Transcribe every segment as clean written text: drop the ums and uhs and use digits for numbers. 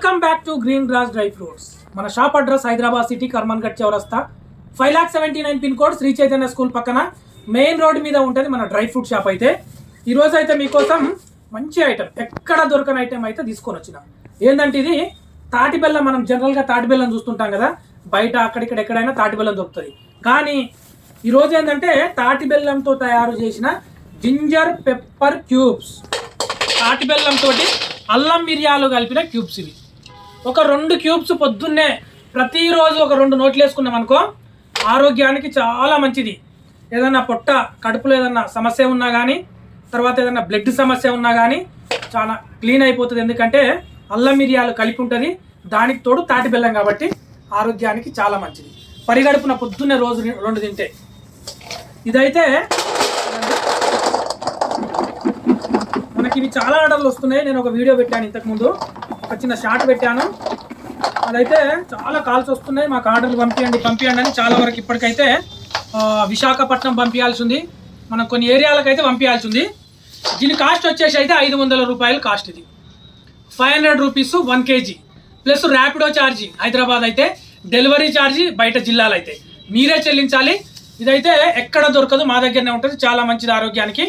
Welcome back to Green Grass dry fruits. మన shop address Hyderabad city Karmanghat చౌరస్తా 5,79,000 pin code, Sri Chaitanya school పక్కన main road మీద ఉంటుంది మన డ్రై ఫ్రూట్ షాప్. అయితే ఈరోజు అయితే మీకోసం మంచి ఐటమ్, ఎక్కడ దొరకని ఐటమ్ అయితే తీసుకొని వచ్చిన. ఏంటంటే ఇది తాటి బెల్లం. మనం జనరల్గా తాటి బెల్లం చూస్తుంటాం కదా, బయట అక్కడిక్కడ ఎక్కడైనా తాటి బెల్లం దొరుకుతుంది. కానీ ఈరోజు ఏంటంటే తాటి బెల్లంతో తయారు చేసిన జింజర్ పెప్పర్ క్యూబ్స్. తాటి బెల్లంతో అల్లం మిరియాలు కలిపిన క్యూబ్స్ ఇవి. ఒక 2 క్యూబ్స్ పొద్దున్నే ప్రతిరోజు ఒక 2 నోట్లు వేసుకున్నాం అనుకో, ఆరోగ్యానికి చాలా మంచిది. ఏదన్నా పొట్ట కడుపులో ఏదన్నా సమస్య ఉన్నా కానీ, తర్వాత ఏదన్నా బ్లడ్ సమస్య ఉన్నా కానీ చాలా క్లీన్ అయిపోతుంది. ఎందుకంటే అల్లం మిరియాలు కలిపి ఉంటుంది, దానికి తోడు తాటి బెల్లం కాబట్టి ఆరోగ్యానికి చాలా మంచిది. పరిగడుపున పొద్దున్నే రోజు 2 తింటే. ఇదైతే మనకి ఇవి చాలా ఆర్డర్లు వస్తున్నాయి. నేను ఒక వీడియో పెట్టాను ఇంతకుముందు, ఒక చిన్న షార్ట్ పెట్టాను. అదైతే చాలా కాల్స్ వస్తున్నాయి, మాకు ఆర్డర్లు పంపించండి అని. చాలా వరకు ఇప్పటికైతే విశాఖపట్నం పంపించాల్సి ఉంది, మనం కొన్ని ఏరియాలకు అయితే పంపించాల్సి ఉంది. దీని కాస్ట్ వచ్చేసి అయితే 500 రూపాయలు కాస్ట్. ఇది 500 rupees 1 kg plus Rapido charge. Hyderabad అయితే డెలివరీ ఛార్జీ, బయట జిల్లాలు అయితే మీరే చెల్లించాలి. ఇదైతే ఎక్కడ దొరకదు, మా దగ్గరనే ఉంటుంది. చాలా మంచిది ఆరోగ్యానికి.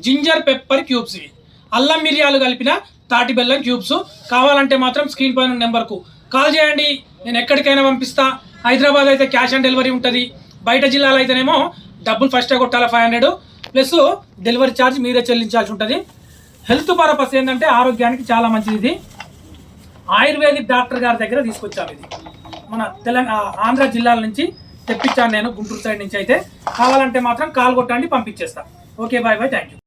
జింజర్ పెప్పర్ క్యూబ్స్ ఇవి, అల్లం మిరియాలు కలిపిన తాటి బెల్లం క్యూబ్స్. కావాలంటే మాత్రం స్క్రీన్ పైన నెంబర్కు కాల్ చేయండి, నేను ఎక్కడికైనా పంపిస్తా. హైదరాబాద్ అయితే క్యాష్ ఆన్ డెలివరీ ఉంటుంది, బయట జిల్లాలో అయితేనేమో డబ్బులు ఫస్టే కొట్టాలి 500 ప్లస్ డెలివరీ ఛార్జ్ మీరే చెల్లించాల్సి ఉంటుంది. హెల్త్ పర్పస్ ఏంటంటే ఆరోగ్యానికి చాలా మంచిది. ఇది ఆయుర్వేదిక్ డాక్టర్ గారి దగ్గర తీసుకొచ్చాము. ఇది మన ఆంధ్ర జిల్లాల నుంచి తెప్పించాను నేను, గుంటూరు సైడ్ నుంచి. అయితే కావాలంటే మాత్రం కాల్ కొట్టండి, పంపించేస్తాను. Okay, bye bye, thank you.